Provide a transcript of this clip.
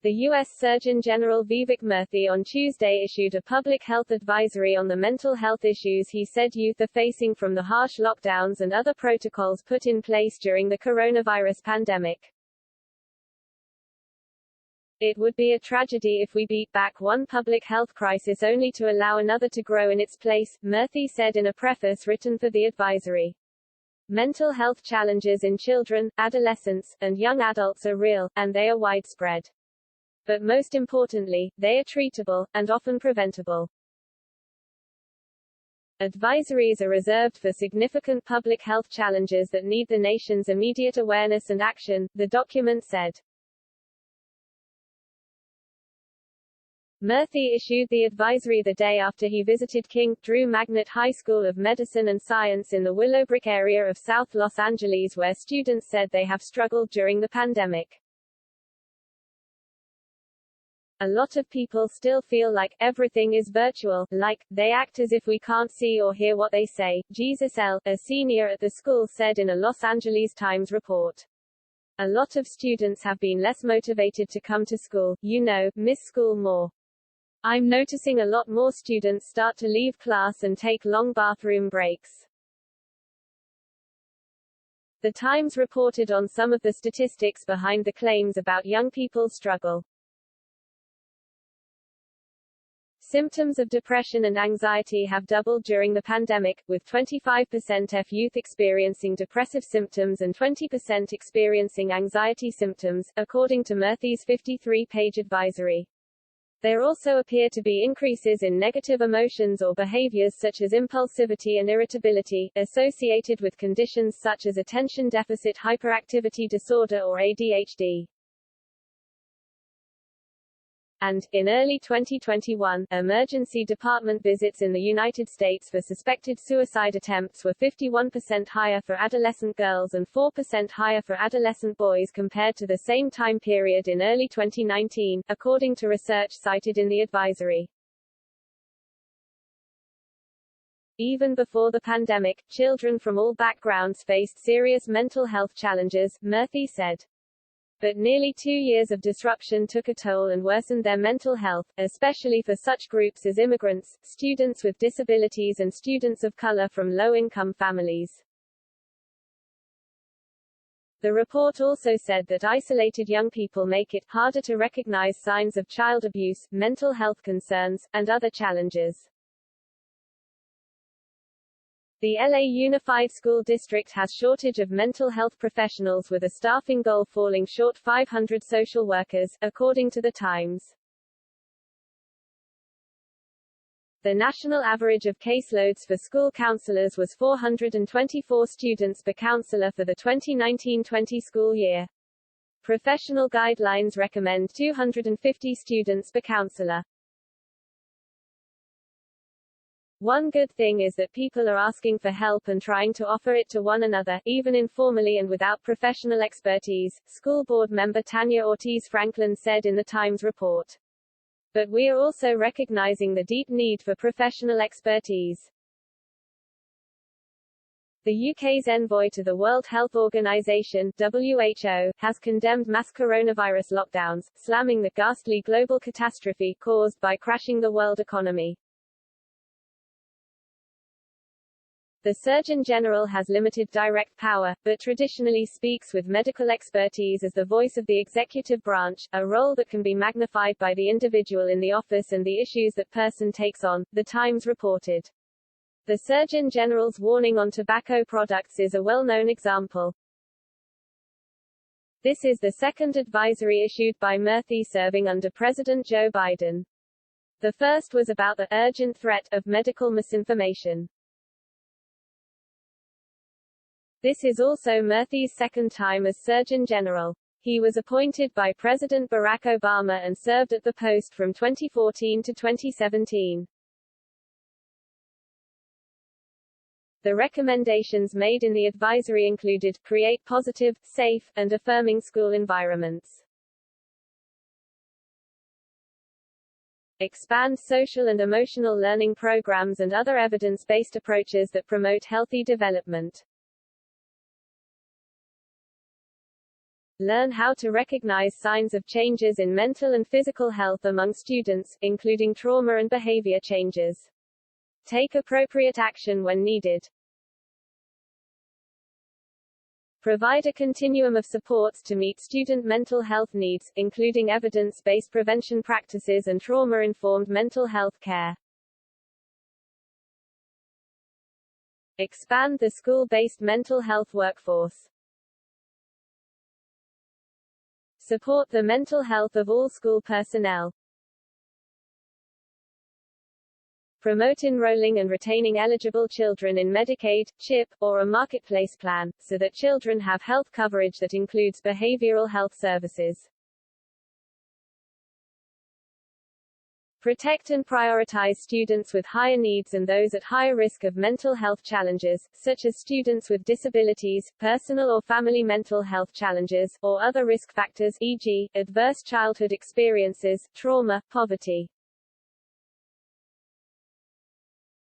The U.S. Surgeon General Vivek Murthy on Tuesday issued a public health advisory on the mental health issues he said youth are facing from the harsh lockdowns and other protocols put in place during the coronavirus pandemic. It would be a tragedy if we beat back one public health crisis only to allow another to grow in its place, Murthy said in a preface written for the advisory. Mental health challenges in children, adolescents, and young adults are real, and they are widespread. But most importantly, they are treatable, and often preventable. Advisories are reserved for significant public health challenges that need the nation's immediate awareness and action, the document said. Murthy issued the advisory the day after he visited King Drew Magnet High School of Medicine and Science in the Willowbrook area of South Los Angeles, where students said they have struggled during the pandemic. A lot of people still feel like everything is virtual, like they act as if we can't see or hear what they say, Jesus L., a senior at the school said in a Los Angeles Times report. A lot of students have been less motivated to come to school, miss school more. I'm noticing a lot more students start to leave class and take long bathroom breaks. The Times reported on some of the statistics behind the claims about young people's struggle. Symptoms of depression and anxiety have doubled during the pandemic, with 25% of youth experiencing depressive symptoms and 20% experiencing anxiety symptoms, according to Murthy's 53-page advisory. There also appear to be increases in negative emotions or behaviors such as impulsivity and irritability, associated with conditions such as attention deficit hyperactivity disorder or ADHD. And, in early 2021, emergency department visits in the United States for suspected suicide attempts were 51% higher for adolescent girls and 4% higher for adolescent boys compared to the same time period in early 2019, according to research cited in the advisory. Even before the pandemic, children from all backgrounds faced serious mental health challenges, Murthy said. But nearly 2 years of disruption took a toll and worsened their mental health, especially for such groups as immigrants, students with disabilities and students of color from low-income families. The report also said that isolated young people make it harder to recognize signs of child abuse, mental health concerns, and other challenges. The LA Unified School District has shortage of mental health professionals with a staffing goal falling short 500 social workers, according to the Times. The national average of caseloads for school counselors was 424 students per counselor for the 2019-20 school year. Professional guidelines recommend 250 students per counselor. One good thing is that people are asking for help and trying to offer it to one another, even informally and without professional expertise, school board member Tanya Ortiz Franklin said in the Times report. But we are also recognizing the deep need for professional expertise. The UK's envoy to the World Health Organization (WHO) has condemned mass coronavirus lockdowns, slamming the ghastly global catastrophe caused by crashing the world economy. The Surgeon General has limited direct power, but traditionally speaks with medical expertise as the voice of the executive branch, a role that can be magnified by the individual in the office and the issues that person takes on, the Times reported. The Surgeon General's warning on tobacco products is a well-known example. This is the second advisory issued by Murthy serving under President Joe Biden. The first was about the urgent threat of medical misinformation. This is also Murthy's second time as Surgeon General. He was appointed by President Barack Obama and served at the post from 2014 to 2017. The recommendations made in the advisory included, create positive, safe, and affirming school environments. Expand social and emotional learning programs and other evidence-based approaches that promote healthy development. Learn how to recognize signs of changes in mental and physical health among students, including trauma and behavior changes. Take appropriate action when needed. Provide a continuum of supports to meet student mental health needs, including evidence-based prevention practices and trauma-informed mental health care. Expand the school-based mental health workforce. Support the mental health of all school personnel. Promote enrolling and retaining eligible children in Medicaid, CHIP, or a marketplace plan, so that children have health coverage that includes behavioral health services. Protect and prioritize students with higher needs and those at higher risk of mental health challenges, such as students with disabilities, personal or family mental health challenges, or other risk factors, e.g., adverse childhood experiences, trauma, poverty.